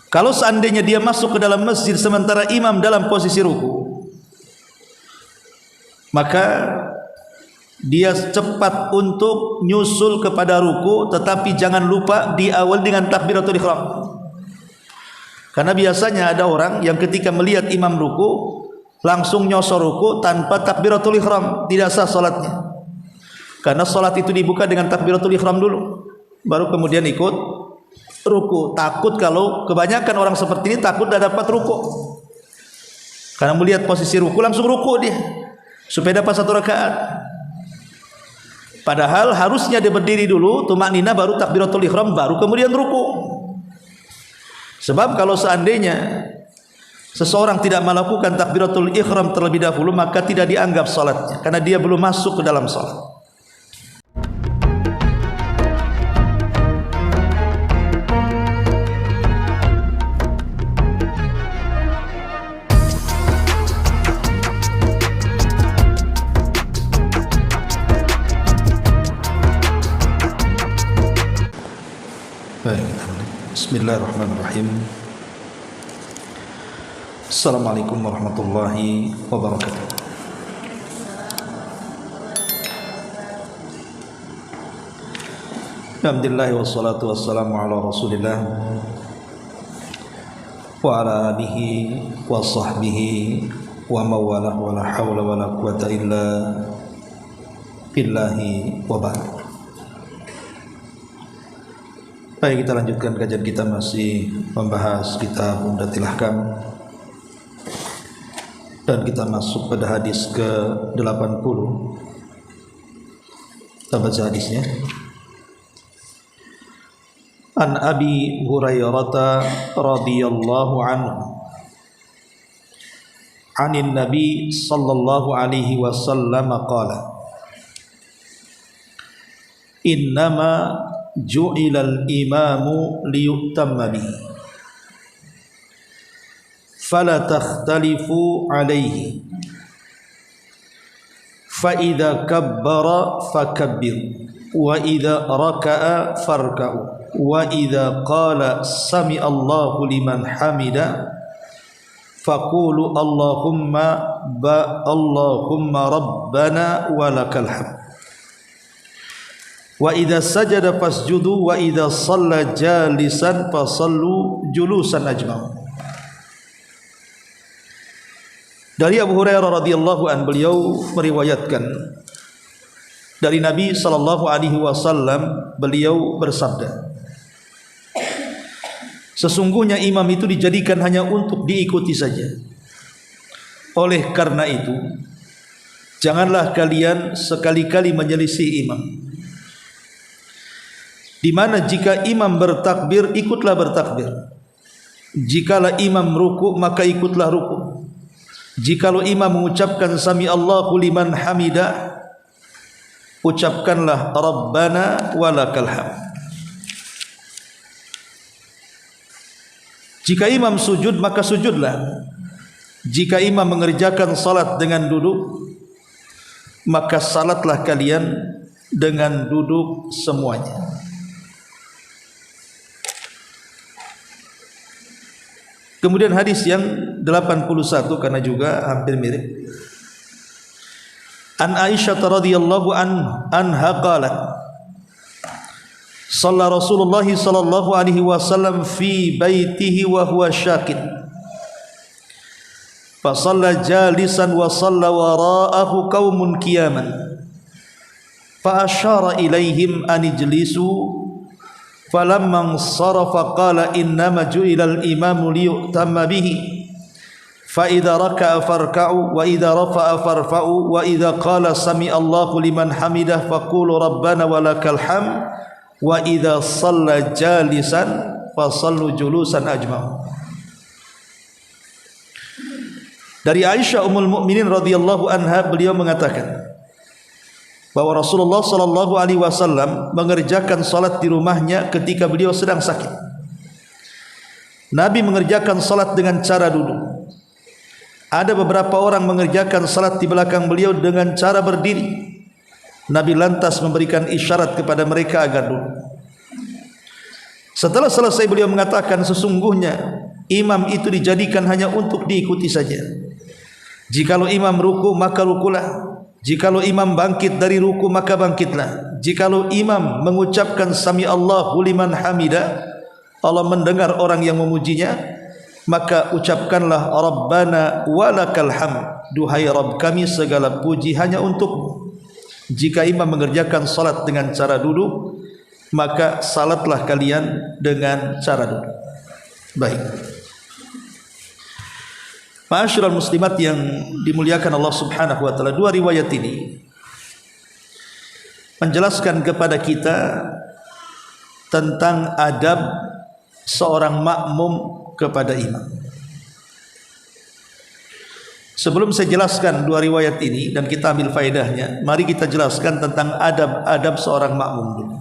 Kalau seandainya dia masuk ke dalam masjid sementara imam dalam posisi ruku, maka dia cepat untuk nyusul kepada ruku, tetapi jangan lupa diawali dengan takbiratul ihram. Karena biasanya ada orang yang ketika melihat imam ruku langsung nyosor ruku tanpa takbiratul ihram, tidak sah salatnya. Karena salat itu dibuka dengan takbiratul ihram dulu, baru kemudian ikut ruku. Takut kalau kebanyakan orang seperti ini takut tidak dapat ruku, karena melihat posisi ruku langsung ruku dia supaya dapat 1 rakaat. Padahal harusnya dia berdiri dulu, tumakninah, baru takbiratul ihram, baru kemudian ruku. Sebab kalau seandainya seseorang tidak melakukan takbiratul ihram terlebih dahulu, maka tidak dianggap salatnya, karena dia belum masuk ke dalam salat. Bismillahirrahmanirrahim. Assalamualaikum warahmatullahi wabarakatuh. Alhamdulillah wassalatu wassalamu ala Rasulillah wa ala alihi wa sahbihi wa mawalah wa la hawla wa la quwata illa billahi wa ba'd. Baik, kita lanjutkan kajian kita, masih membahas kitab Umdatul Ahkam, dan kita masuk pada hadis ke-80. Kita baca hadisnya. An Abi Hurairah radhiyallahu anhu anin Nabi sallallahu alaihi wasallam qala innama ju'ilal imamu liyutamma bihi fala takhtalifu alaihi fa idza kabbara fakabbir wa idza raka'a farka'u wa idza qala sami Allahu liman hamida faqulu Allahumma rabbana walakal hamd wa idza sajada fasjudu wa idza shalla jalisan fasallu julusan ajma'u. Dari Abu Hurairah radhiyallahu an, beliau meriwayatkan dari Nabi sallallahu alaihi wasallam, beliau bersabda, sesungguhnya imam itu dijadikan hanya untuk diikuti saja. Oleh karena itu, janganlah kalian sekali-kali menyelisih imam. Di mana jika imam bertakbir, ikutlah bertakbir. Jikalau imam ruku, maka ikutlah ruku. Jikalau imam mengucapkan sami Allahu liman hamida, ucapkanlah rabbana walakal hamd. Jika imam sujud, maka sujudlah. Jika imam mengerjakan salat dengan duduk, maka salatlah kalian dengan duduk semuanya. Kemudian hadis yang 81, karena juga hampir mirip. An Aisyah radhiyallahu anha qalat shalla Rasulullah sallallahu alaihi wasallam fi baitihi wa huwa syakid fa shalla jalisan wa shalla wara'ahu qaumun qiyaman fa asyara ilaihim an ijlisu falamma sarafa qala innama ju'ilal imamu liyutamma bihi fa idza raka'a farka'u wa idza rafa'a farfa'u wa idza qala sami Allahu liman hamidah faqulu rabbana walakal hamd wa idza shalla jalisan fasallu julusan ajma'u. Dari Aisyah ummul mukminin radhiyallahu anha, beliau mengatakan bahwa Rasulullah sallallahu alaihi wasallam mengerjakan salat di rumahnya ketika beliau sedang sakit. Nabi mengerjakan salat dengan cara duduk. Ada beberapa orang mengerjakan salat di belakang beliau dengan cara berdiri. Nabi lantas memberikan isyarat kepada mereka agar duduk. Setelah selesai, beliau mengatakan, sesungguhnya imam itu dijadikan hanya untuk diikuti saja. Jikalau imam ruku maka rukulah, jikalau imam bangkit dari ruku maka bangkitlah, jikalau imam mengucapkan sami Allahu liman hamida, Allah mendengar orang yang memujinya, maka ucapkanlah Rabbana walakal hamd, duhai Rabb kami segala puji hanya untukmu. Jika imam mengerjakan salat dengan cara duduk, maka salatlah kalian dengan cara duduk. Baik, ma'asyiral muslimat yang dimuliakan Allah Subhanahu wa taala, dua riwayat ini menjelaskan kepada kita tentang adab seorang makmum kepada imam. Sebelum saya jelaskan dua riwayat ini dan kita ambil faedahnya, mari kita jelaskan tentang adab-adab seorang makmum dulu.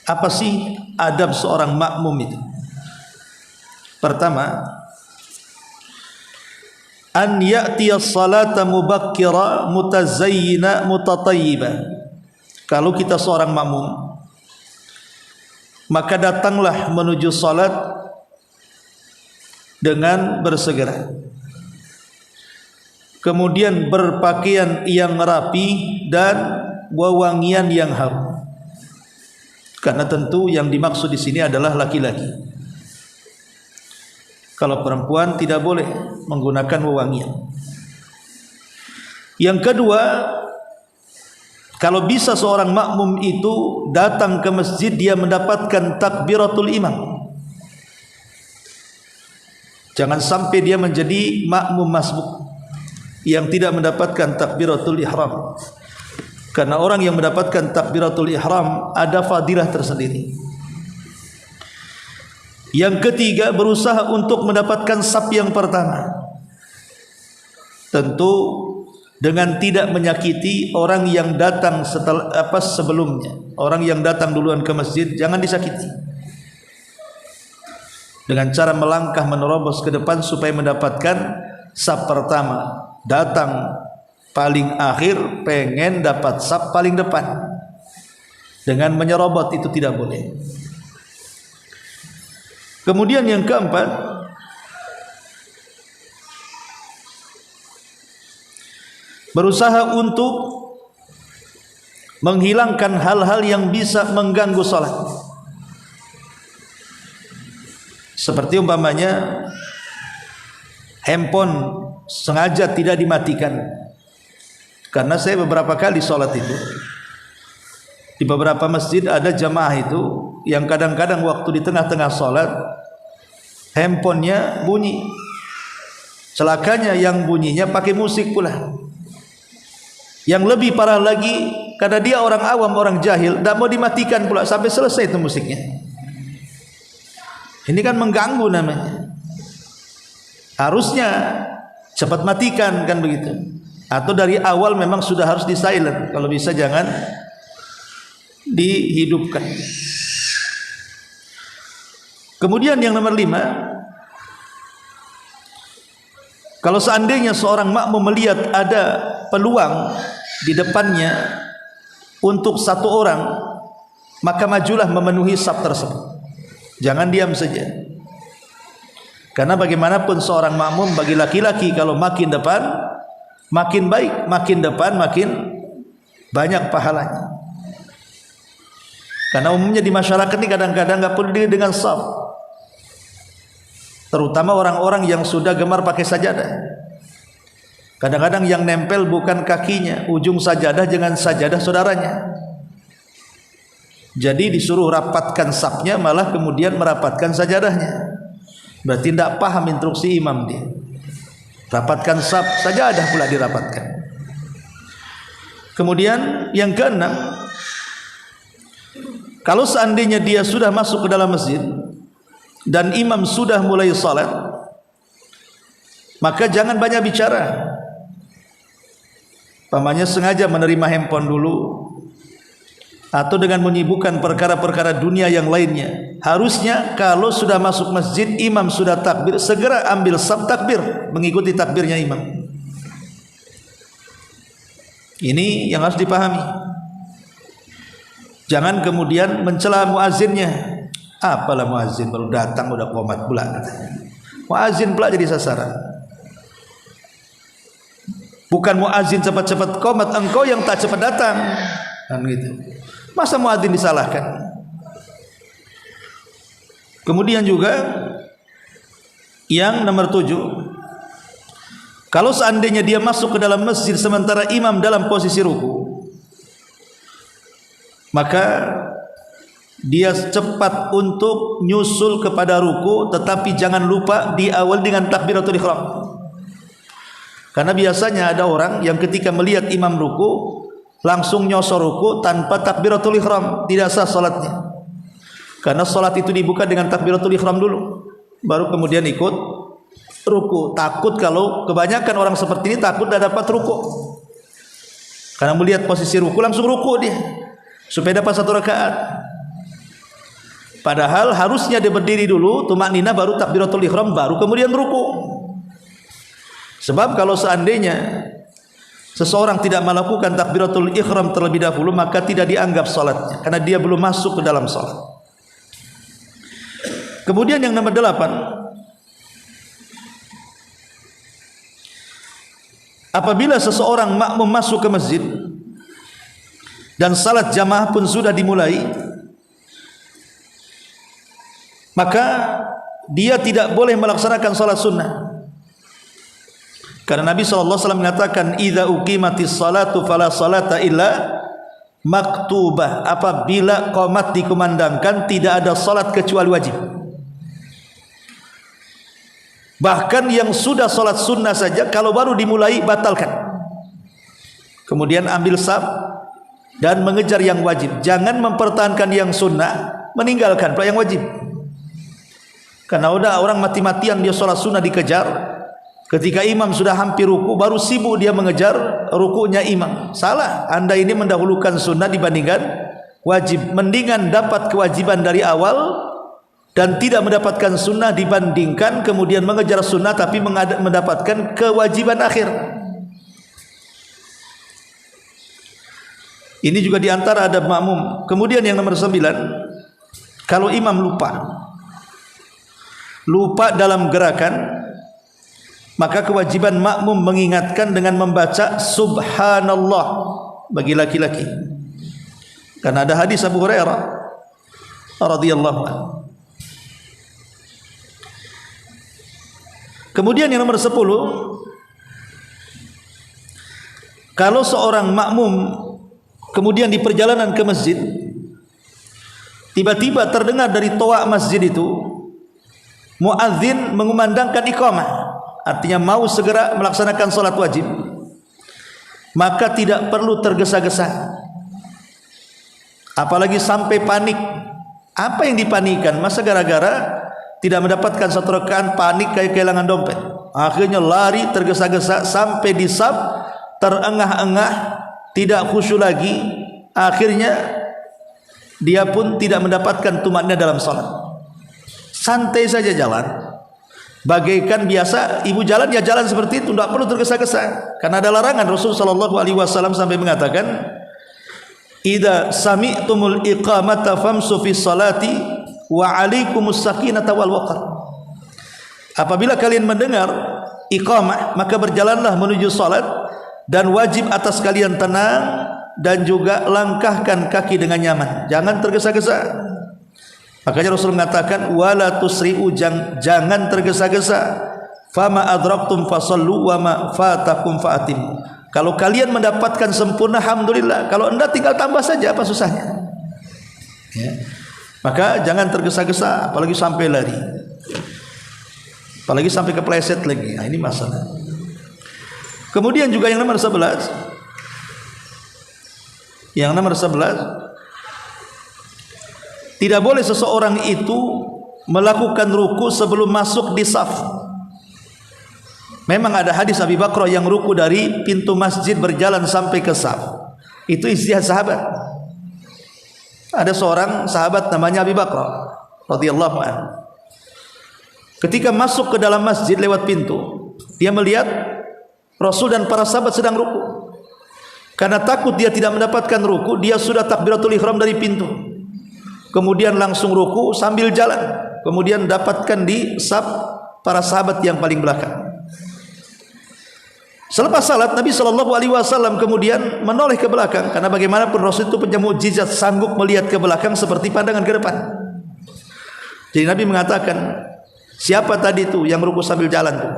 Apa sih adab seorang makmum itu? Pertama, an ya'tiya salata mubakkira mutazayyina mutatayyiba. Kalau kita seorang makmum, maka datanglah menuju salat dengan bersegera, kemudian berpakaian yang rapi dan wewangian yang harum. Karena tentu yang dimaksud di sini adalah laki-laki. Kalau perempuan tidak boleh menggunakan wewangian. Yang kedua, kalau bisa seorang makmum itu datang ke masjid, dia mendapatkan takbiratul imam. Jangan sampai dia menjadi makmum masbuk yang tidak mendapatkan takbiratul ihram. Karena orang yang mendapatkan takbiratul ihram ada fadilah tersendiri. Yang ketiga, berusaha untuk mendapatkan saf yang pertama. Tentu dengan tidak menyakiti orang yang datang sebelumnya. Orang yang datang duluan ke masjid jangan disakiti. Dengan cara melangkah menerobos ke depan supaya mendapatkan saf pertama. Datang paling akhir pengen dapat saf paling depan. Dengan menyerobot itu tidak boleh. Kemudian yang keempat, berusaha untuk menghilangkan hal-hal yang bisa mengganggu salat. Seperti umpamanya handphone sengaja tidak dimatikan. Karena saya beberapa kali salat itu di beberapa masjid ada jamaah itu yang kadang-kadang waktu di tengah-tengah salat handphonenya bunyi. Celakanya yang bunyinya pakai musik pula. Yang lebih parah lagi, karena dia orang awam, orang jahil, tidak mau dimatikan pula sampai selesai itu musiknya. Ini kan mengganggu namanya. Harusnya cepat matikan kan begitu. Atau dari awal memang sudah harus di silent. Kalau bisa jangan dihidupkan. Kemudian yang nomor 5, kalau seandainya seorang makmum melihat ada peluang di depannya untuk satu orang, maka majulah memenuhi saf tersebut. Jangan diam saja. Karena bagaimanapun seorang makmum bagi laki-laki kalau makin depan makin baik, makin depan makin banyak pahalanya. Karena umumnya di masyarakat ini kadang-kadang nggak peduli dengan saf. Terutama orang-orang yang sudah gemar pakai sajadah. Kadang-kadang yang nempel bukan kakinya, ujung sajadah dengan sajadah saudaranya. Jadi disuruh rapatkan safnya, malah kemudian merapatkan sajadahnya. Berarti tidak paham instruksi imam dia. Rapatkan saf, sajadah pula dirapatkan. Kemudian yang keenam, kalau seandainya dia sudah masuk ke dalam masjid dan imam sudah mulai salat, maka jangan banyak bicara. Pamannya sengaja menerima handphone dulu, atau dengan menyibukkan perkara-perkara dunia yang lainnya. Harusnya kalau sudah masuk masjid, imam sudah takbir, segera ambil saf takbir, mengikuti takbirnya imam. Ini yang harus dipahami. Jangan kemudian mencela muazzinnya. Apalah muazin baru datang udah qomat pula katanya. Muazin pula jadi sasaran. Bukan muazin cepat-cepat qomat, engkau yang tak cepat datang. Kan gitu. Masa muazin disalahkan? Kemudian juga yang nomor 7, kalau seandainya dia masuk ke dalam masjid sementara imam dalam posisi ruku, maka dia cepat untuk nyusul kepada ruku, tetapi jangan lupa diawali dengan takbiratul ihram. Karena biasanya ada orang yang ketika melihat imam ruku langsung nyosor ruku tanpa takbiratul ihram, tidak sah salatnya. Karena salat itu dibuka dengan takbiratul ihram dulu, baru kemudian ikut ruku. Takut kalau kebanyakan orang seperti ini takut tidak dapat ruku. Karena melihat posisi ruku langsung ruku dia supaya dapat 1 rakaat. Padahal harusnya dia berdiri dulu, tumakninah, baru takbiratul ihram, baru kemudian ruku. Sebab kalau seandainya seseorang tidak melakukan takbiratul ihram terlebih dahulu, maka tidak dianggap salatnya, karena dia belum masuk ke dalam salat. Kemudian yang nomor 8, apabila seseorang makmum masuk ke masjid dan salat jamaah pun sudah dimulai, maka dia tidak boleh melaksanakan salat sunnah. Karena Nabi SAW mengatakan, idza uqimatis salatu fala salata illa maktubah. Apabila qomat dikumandangkan, tidak ada salat kecuali wajib. Bahkan yang sudah salat sunnah saja, kalau baru dimulai batalkan. Kemudian ambil saf dan mengejar yang wajib. Jangan mempertahankan yang sunnah, meninggalkan pula yang wajib. Karena udah orang mati-matian dia sholat sunnah dikejar, ketika imam sudah hampir ruku baru sibuk dia mengejar rukunya imam. Salah, anda ini mendahulukan sunnah dibandingkan wajib. Mendingan dapat kewajiban dari awal dan tidak mendapatkan sunnah dibandingkan kemudian mengejar sunnah tapi mendapatkan kewajiban akhir. Ini juga diantara adab makmum. Kemudian yang nomor 9, kalau imam lupa dalam gerakan, maka kewajiban makmum mengingatkan dengan membaca subhanallah bagi laki-laki. Karena ada hadis Abu Hurairah radhiyallahu anhu. Kemudian yang nomor 10, kalau seorang makmum kemudian di perjalanan ke masjid tiba-tiba terdengar dari toa masjid itu muadzin mengumandangkan iqamah, artinya mau segera melaksanakan salat wajib, maka tidak perlu tergesa-gesa, apalagi sampai panik. Apa yang dipanikan? Masa gara-gara tidak mendapatkan 1 rakaat panik kayak kehilangan dompet, akhirnya lari tergesa-gesa sampai di saf, terengah-engah, tidak khusyuk lagi, akhirnya dia pun tidak mendapatkan tumakninah dalam salat. Santai saja jalan, bagaikan biasa ibu jalan, ya jalan seperti itu, tidak perlu tergesa-gesa. Karena ada larangan. Rasul sallallahu alaihi wasallam sampai mengatakan, idza sami'tumul iqamata famsu fis salati wa 'alaikumus sakinata wal waqar. Apabila kalian mendengar iqamah, maka berjalanlah menuju salat dan wajib atas kalian tenang dan juga langkahkan kaki dengan nyaman, jangan tergesa-gesa. Makanya Rasul mengatakan wala tusri'u, jangan tergesa-gesa. Fama adraktum fasallu wa ma fatakum fa'atim. Kalau kalian mendapatkan sempurna, alhamdulillah. Kalau anda tinggal tambah saja, apa susahnya? Ya. Maka jangan tergesa-gesa, apalagi sampai lari, apalagi sampai kepleset lagi. Nah, ini masalah. Kemudian juga yang nomor 11, tidak boleh seseorang itu melakukan ruku sebelum masuk di saf. Memang ada hadis Abi Bakrah yang ruku dari pintu masjid berjalan sampai ke saf. Itu ijtihad sahabat. Ada seorang sahabat namanya Abi Bakrah radhiyallahu anhu. Ketika masuk ke dalam masjid lewat pintu, dia melihat Rasul dan para sahabat sedang ruku. Karena takut dia tidak mendapatkan ruku, dia sudah takbiratul ihram dari pintu. kemudian langsung ruku sambil jalan, kemudian dapatkan di saf para sahabat yang paling belakang. Selepas salat Nabi SAW kemudian menoleh ke belakang, karena bagaimanapun Rasul itu punya mukjizat, sanggup melihat ke belakang seperti pandangan ke depan. Jadi Nabi mengatakan, siapa tadi itu yang ruku sambil jalan tuh?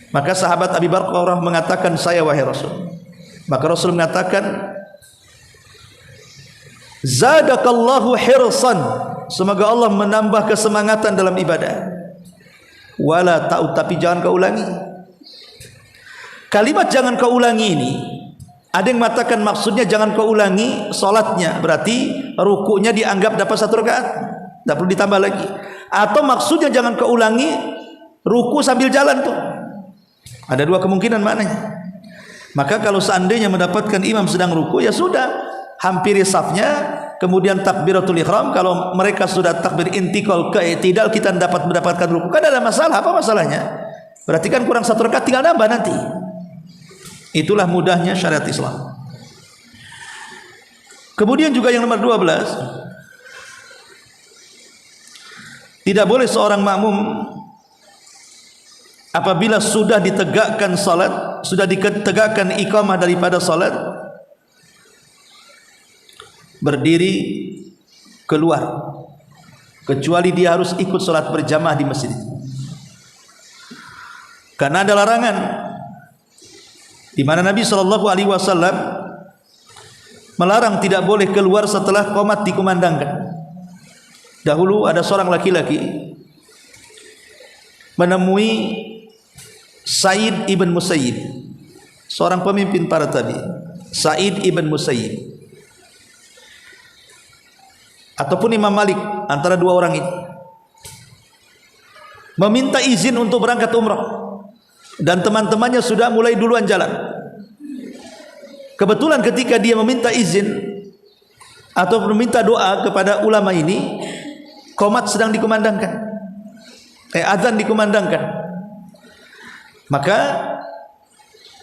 Maka sahabat Abi Bakrah mengatakan, saya wahai Rasul. Maka Rasul mengatakan, zadakallahu hirsan, semoga Allah menambah kesemangatan dalam ibadah. Wala ta'ud, tapi jangan kau ulangi. Kalimat jangan kau ulangi ini, ada yang mengatakan maksudnya jangan kau ulangi solatnya, berarti rukunya dianggap dapat 1 rakaat, tidak perlu ditambah lagi. Atau maksudnya jangan kau ulangi ruku sambil jalan tuh. Ada 2 kemungkinan maknanya. Maka kalau seandainya mendapatkan imam sedang ruku, ya sudah, hampiri safnya, kemudian takbiratul ihram. Kalau mereka sudah takbir intikal ke i'tidal, kita dapat mendapatkan ruku, kan ada masalah. Apa masalahnya? Berarti kan kurang 1 rakaat, tinggal nambah nanti. Itulah mudahnya syariat Islam. Kemudian juga yang nomor 12, tidak boleh seorang makmum apabila sudah ditegakkan salat, sudah ditegakkan iqamah daripada salat, berdiri keluar, kecuali dia harus ikut salat berjamaah di masjid. Karena ada larangan di mana Nabi SAW melarang tidak boleh keluar setelah qomat dikumandangkan. Dahulu ada seorang laki-laki menemui Sa'id ibn Musayyib, seorang pemimpin para tabi. Sa'id ibn Musayyib ataupun Imam Malik, antara 2 orang ini, meminta izin untuk berangkat umrah. Dan teman-temannya sudah mulai duluan jalan. Kebetulan ketika dia meminta izin atau meminta doa kepada ulama ini, qomat sedang dikumandangkan, azan dikumandangkan. Maka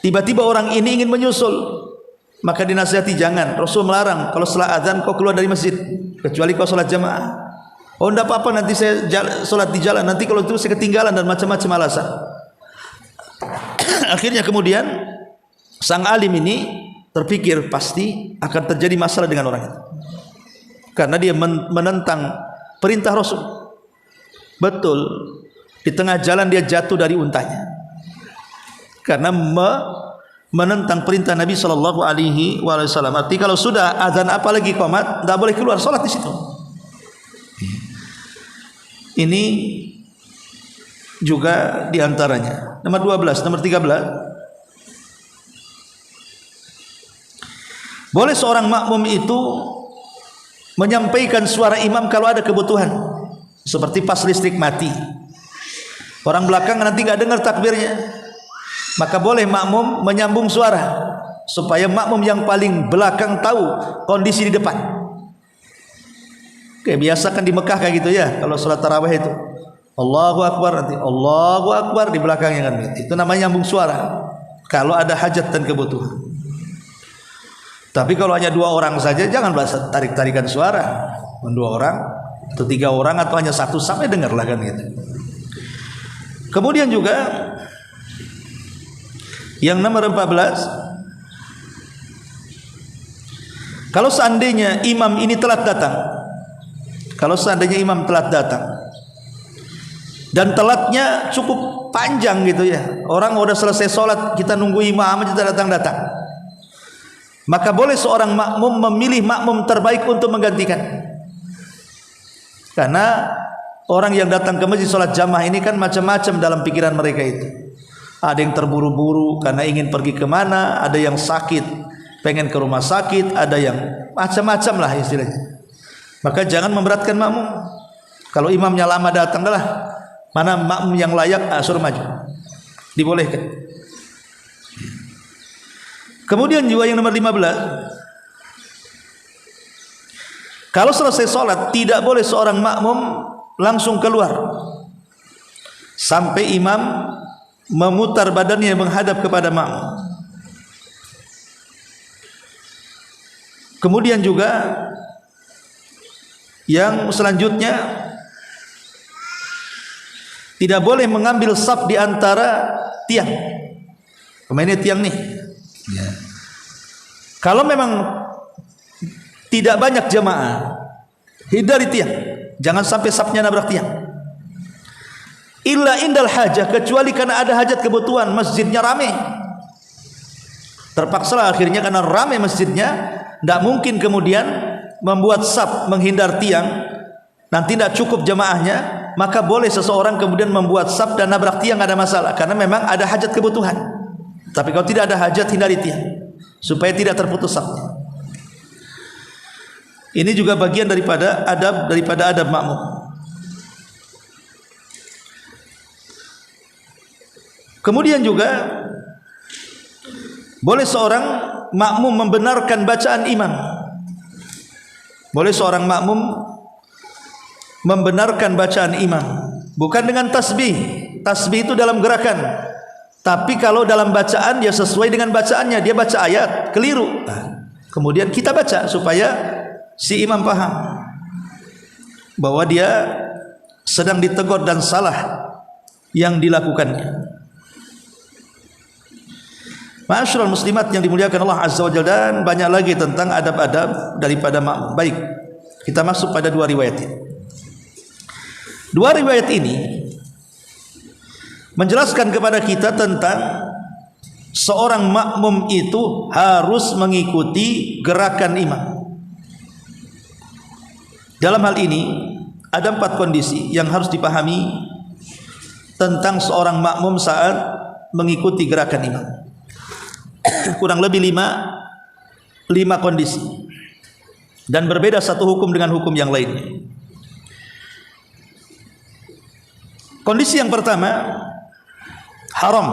tiba-tiba orang ini ingin menyusul. Maka dinasihati, jangan, Rasul melarang kalau setelah azan kau keluar dari masjid, kecuali kau sholat jamaah. Oh, tidak apa-apa, nanti saya sholat di jalan, nanti kalau itu saya ketinggalan, dan macam-macam alasan. Akhirnya kemudian sang alim ini terpikir pasti akan terjadi masalah dengan orang itu, karena dia menentang perintah Rasul. Betul, di tengah jalan dia jatuh dari untanya karena menentang perintah Nabi SAW. Arti kalau sudah azan apalagi qomat, tidak boleh keluar sholat di situ. Ini juga diantaranya. Nomor 12, nomor 13, boleh seorang makmum itu menyampaikan suara imam kalau ada kebutuhan, seperti pas listrik mati, orang belakang nanti nggak dengar takbirnya, maka boleh makmum menyambung suara supaya makmum yang paling belakang tahu kondisi di depan. Kayak biasa kan di Mekah kayak gitu ya, kalau sholat tarawih itu Allahu Akbar, nanti Allahu Akbar di belakangnya kan, itu namanya nyambung suara kalau ada hajat dan kebutuhan. Tapi kalau hanya 2 orang saja, jangan bahasa tarik-tarikan suara. 2 orang atau 3 orang atau hanya 1 sampai dengarlah kan gitu. Kemudian juga yang nomor 14, kalau seandainya imam ini telat datang, kalau seandainya imam telat datang dan telatnya cukup panjang gitu ya, orang udah selesai sholat, kita nunggu imam aja datang-datang, maka boleh seorang makmum memilih makmum terbaik untuk menggantikan. Karena orang yang datang ke masjid sholat jamaah ini kan macam-macam dalam pikiran mereka itu. Ada yang terburu-buru karena ingin pergi kemana, ada yang sakit pengen ke rumah sakit, ada yang macam-macam lah istilahnya. Maka jangan memberatkan makmum. Kalau imamnya lama datang, adalah mana makmum yang layak, suruh maju, dibolehkan. Kemudian juga yang nomor 15, kalau selesai sholat tidak boleh seorang makmum langsung keluar sampai imam memutar badannya menghadap kepada makmum. Kemudian juga Yang selanjutnya, tidak boleh mengambil saf di antara tiang. Pemainnya tiang nih. Ya. Kalau memang tidak banyak jamaah, hindari tiang. Jangan sampai safnya nabrak tiang. Illa indal hajah, kecuali karena ada hajat kebutuhan, masjidnya ramai. Terpaksa akhirnya karena ramai masjidnya, tidak mungkin kemudian membuat saf menghindar tiang, nanti tidak cukup jamaahnya, maka boleh seseorang kemudian membuat saf dan nabrak tiang, ada masalah karena memang ada hajat kebutuhan. Tapi kalau tidak ada hajat, hindari tiang supaya tidak terputus safnya. Ini juga bagian daripada adab makmum. Kemudian juga boleh seorang makmum membenarkan bacaan imam. Boleh seorang makmum membenarkan bacaan imam, bukan dengan tasbih. Tasbih itu dalam gerakan, tapi kalau dalam bacaan dia sesuai dengan bacaannya. Dia baca ayat keliru, kemudian kita baca supaya si imam paham bahwa dia sedang ditegur dan salah yang dilakukannya. Ma'asyiral muslimat yang dimuliakan Allah Azza wa Jalla, dan banyak lagi tentang adab-adab daripada makmum. Baik, kita masuk pada dua riwayat ini. Dua riwayat ini menjelaskan kepada kita tentang seorang makmum itu harus mengikuti gerakan imam. Dalam hal ini ada 4 kondisi yang harus dipahami tentang seorang makmum saat mengikuti gerakan imam. Kurang lebih 5 kondisi, dan berbeda satu hukum dengan hukum yang lain. Kondisi yang pertama, haram.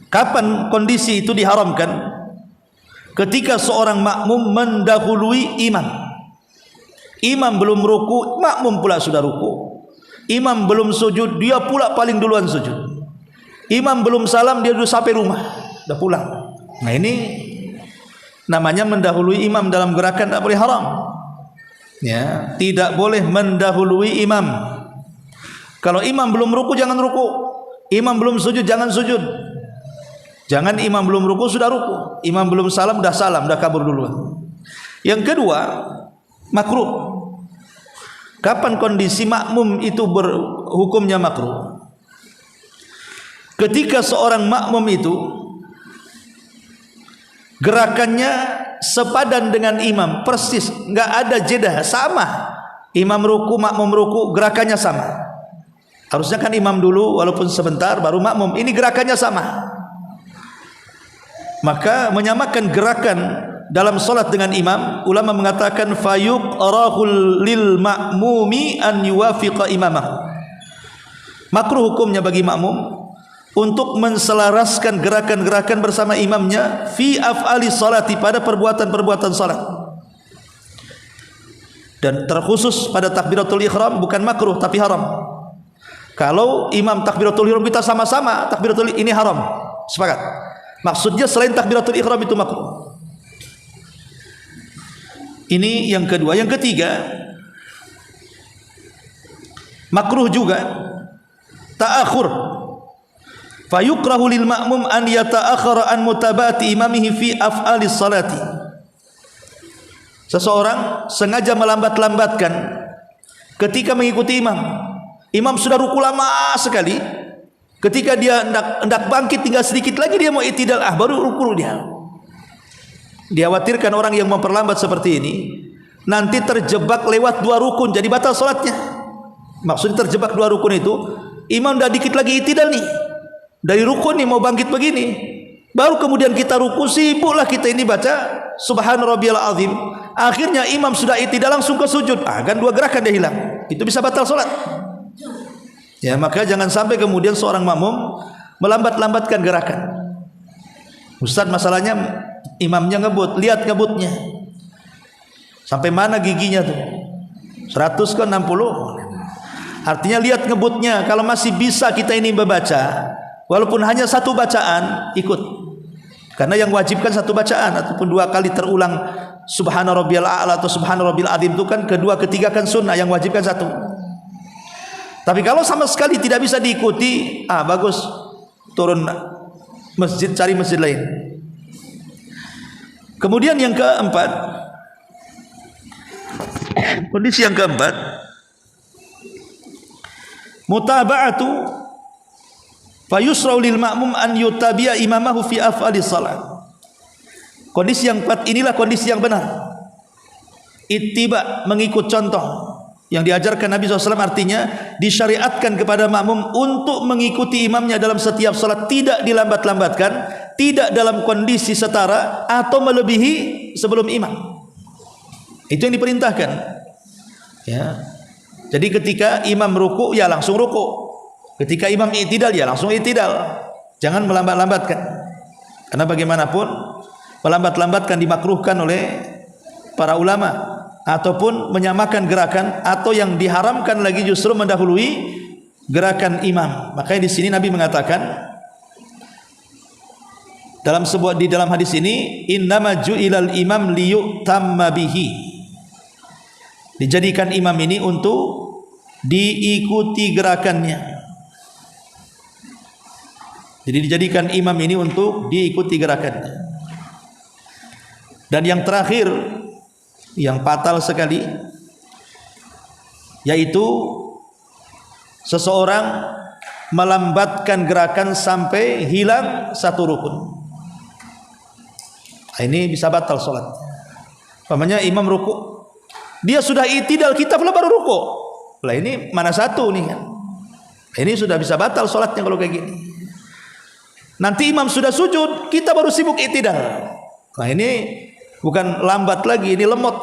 Kapan kondisi itu diharamkan? Ketika seorang makmum mendahului imam. Imam belum ruku, makmum pula sudah ruku. Imam belum sujud, dia pula paling duluan sujud. Imam belum salam, dia sudah sampai rumah, sudah pulang. Nah, ini namanya mendahului imam dalam gerakan, tak boleh, haram. Ya, tidak boleh mendahului imam. Kalau imam belum ruku, jangan ruku. Imam belum sujud, jangan sujud. Jangan imam belum ruku sudah ruku. Imam belum salam, dah salam, dah kabur duluan. Yang kedua, makruh. Kapan kondisi makmum itu berhukumnya makruh? Ketika seorang makmum itu gerakannya sepadan dengan imam, persis, nggak ada jeda, sama. Imam ruku, makmum ruku, gerakannya sama. Harusnya kan imam dulu walaupun sebentar, baru makmum. Ini gerakannya sama. Maka menyamakan gerakan dalam solat dengan imam, ulama mengatakan fayuqrahul lil ma'mumi an yuwafiqa imamah. Makruh hukumnya bagi makmum untuk menselaraskan gerakan-gerakan bersama imamnya fi af'ali salati, pada perbuatan-perbuatan salat. Dan terkhusus pada takbiratul ihram, bukan makruh tapi haram. Kalau imam takbiratul ihram kita sama-sama takbiratul, ini haram. Sepakat. Maksudnya selain takbiratul ihram itu makruh. Ini yang kedua. Yang ketiga, makruh juga ta'akhur. Fayukrahu lil ma'mum an yata'akhara an mutabati imamihi fi af'alis salati. Seseorang sengaja melambat-lambatkan ketika mengikuti imam. Imam sudah ruku lama sekali. Ketika dia hendak bangkit, tinggal sedikit lagi dia mau i'tidal, baru ruku dia. Dikhawatirkan orang yang memperlambat seperti ini nanti terjebak lewat 2 rukun, jadi batal salatnya. Maksudnya terjebak 2 rukun itu, imam dah dikit lagi i'tidal nih. Dari rukun nih mau bangkit begini, baru kemudian kita ruku, sibuklah kita ini baca subhana rabbiyal azim. Akhirnya imam sudah i'tidal langsung ke sujud, kan 2 gerakan dia hilang. Itu bisa batal salat. Ya, maka jangan sampai kemudian seorang makmum melambat-lambatkan gerakan. Ustaz, masalahnya imamnya ngebut, lihat ngebutnya sampai mana giginya tuh, 100 ke 60. Artinya lihat ngebutnya. Kalau masih bisa kita ini membaca, walaupun hanya 1 bacaan, ikut. Karena yang wajib kan 1 bacaan, ataupun 2 kali terulang subhana rabbiyal a'la atau subhana rabbil azim itu kan kedua ketiga kan sunnah, yang wajib kan satu. Tapi kalau sama sekali tidak bisa diikuti, bagus, turun masjid, cari masjid lain. Kemudian yang keempat, kondisi yang keempat, mutaba'atu fayusra'u lil ma'mum an yutabi'a imamahu fi af'alis salat. Kondisi yang keempat inilah kondisi yang benar. Ittiba, mengikut contoh yang diajarkan Nabi SAW, artinya disyariatkan kepada makmum untuk mengikuti imamnya dalam setiap salat, tidak dilambat-lambatkan, tidak dalam kondisi setara atau melebihi sebelum imam. Itu yang diperintahkan. Ya. Jadi ketika imam ruku, ya langsung ruku. Ketika imam i'tidal, ya langsung i'tidal. Jangan melambat-lambatkan. Karena bagaimanapun melambat-lambatkan dimakruhkan oleh para ulama, ataupun menyamakan gerakan, atau yang diharamkan lagi justru mendahului gerakan imam. Makanya di sini Nabi mengatakan di dalam hadis ini, innama ju'ilal imam liyutamma bihi. Dijadikan imam ini untuk diikuti gerakannya. Jadi dijadikan imam ini untuk diikuti gerakannya. Dan yang terakhir, yang fatal sekali, yaitu seseorang melambatkan gerakan sampai hilang satu rukun. Ini bisa batal sholat. Umpamanya imam ruku, dia sudah i'tidal, kita baru ruku. Lah ini mana satu nih kan? Ini sudah bisa batal sholatnya kalau kayak gini. Nanti imam sudah sujud, kita baru sibuk i'tidal. Nah ini bukan lambat lagi, ini lemot.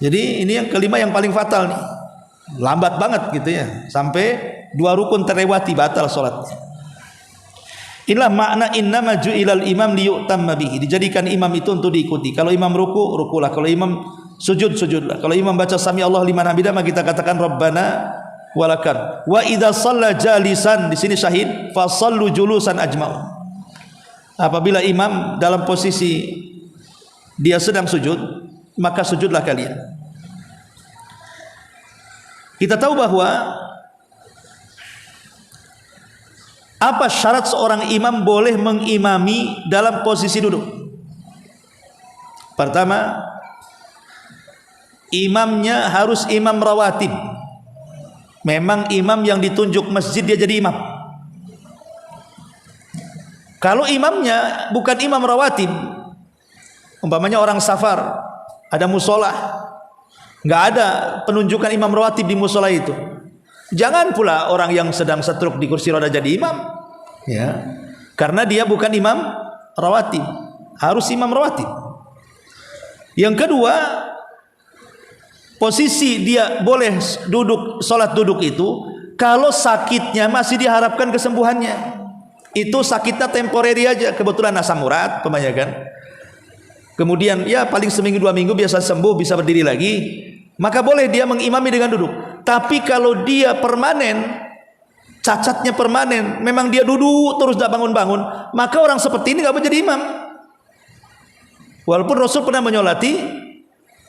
Jadi ini yang kelima yang paling fatal nih. Lambat banget gitu ya, sampai dua rukun terlewati, batal sholatnya. Inilah makna innama ju'ilal imam liyutamma bihi. Dijadikan imam itu untuk diikuti. Kalau imam ruku, rukulah. Kalau imam sujud, sujudlah. Kalau imam baca sami Allah liman hamidah, maka kita katakan Rabbana walakan. Wa idza shalla jalisan, di sini syahid, fa shallu julusan ajma'u. Apabila imam dalam posisi dia sedang sujud, maka sujudlah kalian. Kita tahu bahwa apa syarat seorang imam boleh mengimami dalam posisi duduk? Pertama, imamnya harus imam rawatib. Memang imam yang ditunjuk masjid dia jadi imam. Kalau imamnya bukan imam rawatib, umpamanya orang safar, ada musola, nggak ada penunjukan imam rawatib di musola itu. Jangan pula orang yang sedang setruk di kursi roda jadi imam, ya, karena dia bukan imam rawatib, harus imam rawatib. Yang kedua, posisi dia boleh duduk, sholat duduk itu kalau sakitnya masih diharapkan kesembuhannya. Itu sakitnya temporary aja, kebetulan asam urat, kan. Kemudian ya paling seminggu dua minggu biasa sembuh, bisa berdiri lagi, maka boleh dia mengimami dengan duduk. Tapi kalau dia permanen, cacatnya permanen, memang dia duduk terus tidak bangun-bangun, maka orang seperti ini nggak boleh jadi imam. Walaupun Rasul pernah menyolati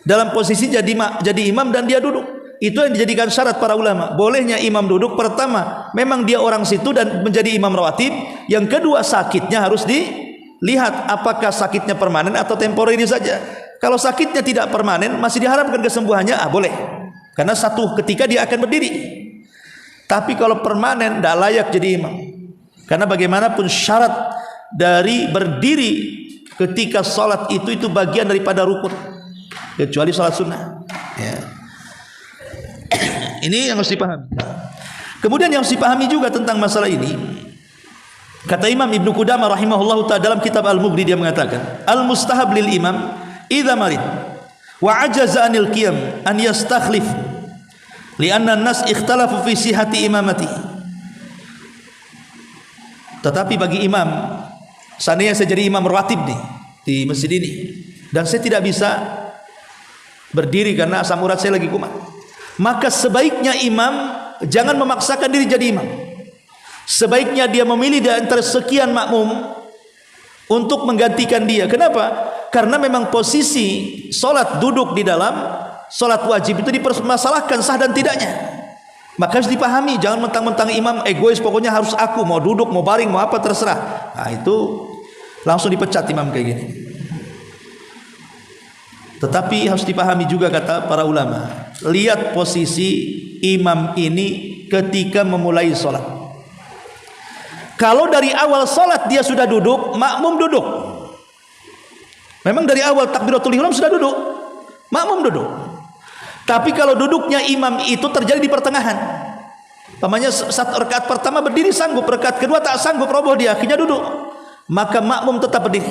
dalam posisi jadi imam dan dia duduk. Itu yang dijadikan syarat para ulama. Bolehnya imam duduk, pertama memang dia orang situ dan menjadi imam rawatib. Yang kedua, sakitnya harus dilihat apakah sakitnya permanen atau temporary saja. Kalau sakitnya tidak permanen, masih diharapkan kesembuhannya, boleh. Karena satu ketika dia akan berdiri. Tapi kalau permanen, tidak layak jadi imam. Karena bagaimanapun syarat dari berdiri ketika sholat itu bagian daripada rukun, kecuali sholat sunnah, ya. Ini yang harus dipahami. Kemudian yang harus dipahami juga tentang masalah ini, kata Imam Ibnu Qudamah rahimahullahu ta'ala dalam kitab Al-Mughni, dia mengatakan, al-mustahab lil imam idza marid wa ajaza anil qiyam an yastakhlif li'anna an-nas ikhtalafu fi sihhati imamati. Tetapi bagi imam, seandainya saya jadi imam rawatib nih di masjid ini dan saya tidak bisa berdiri karena asam urat saya lagi kumat, maka sebaiknya imam jangan memaksakan diri jadi imam. Sebaiknya dia memilih di antara sekian makmum untuk menggantikan dia. Kenapa? Karena memang posisi solat duduk di dalam solat wajib itu dipermasalahkan sah dan tidaknya. Maka harus dipahami, jangan mentang-mentang imam egois, pokoknya harus aku, mau duduk, mau baring, mau apa terserah. Nah itu langsung dipecat imam kayak gini. Tetapi harus dipahami juga kata para ulama, lihat posisi imam ini ketika memulai solat. Kalau dari awal solat dia sudah duduk, makmum duduk. Memang dari awal takbiratul ihram sudah duduk, makmum duduk. Tapi kalau duduknya imam itu terjadi di pertengahan, namanya satu rakaat pertama berdiri sanggup, rakaat kedua tak sanggup, roboh dia, akhirnya duduk, maka makmum tetap berdiri.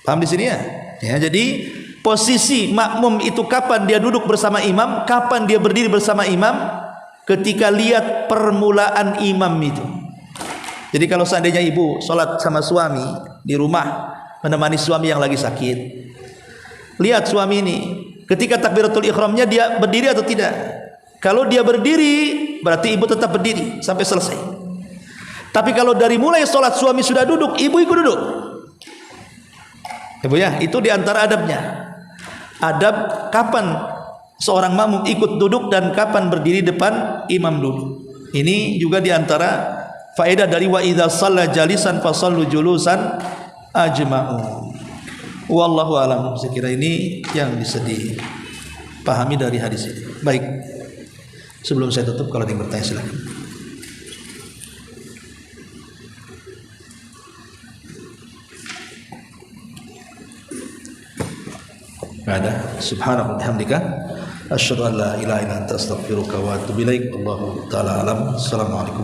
Paham di sini ya? Ya, jadi posisi makmum itu kapan dia duduk bersama imam, kapan dia berdiri bersama imam, ketika lihat permulaan imam itu. Jadi kalau seandainya ibu sholat sama suami di rumah, menemani suami yang lagi sakit, lihat suami ini ketika takbiratul ihramnya dia berdiri atau tidak. Kalau dia berdiri, berarti ibu tetap berdiri sampai selesai. Tapi kalau dari mulai sholat suami sudah duduk, ibu ikut duduk. Ibu ya, itu diantara adabnya. Adab kapan seorang makmum ikut duduk dan kapan berdiri depan imam dulu. Ini juga diantara faedah dari wa idza shalla jalisan fasallu julusan ajma'u. Wallahu alam. Saya kira ini yang bisa dipahami dari hadis ini. Baik. Sebelum saya tutup, kalau ada yang bertanya silakan. Enggak ada. Subhanallah bihamdika asyhadu an la ilaha illa anta astaghfiruka wa atubu ilaik. Allahu taala alam. Assalamualaikum.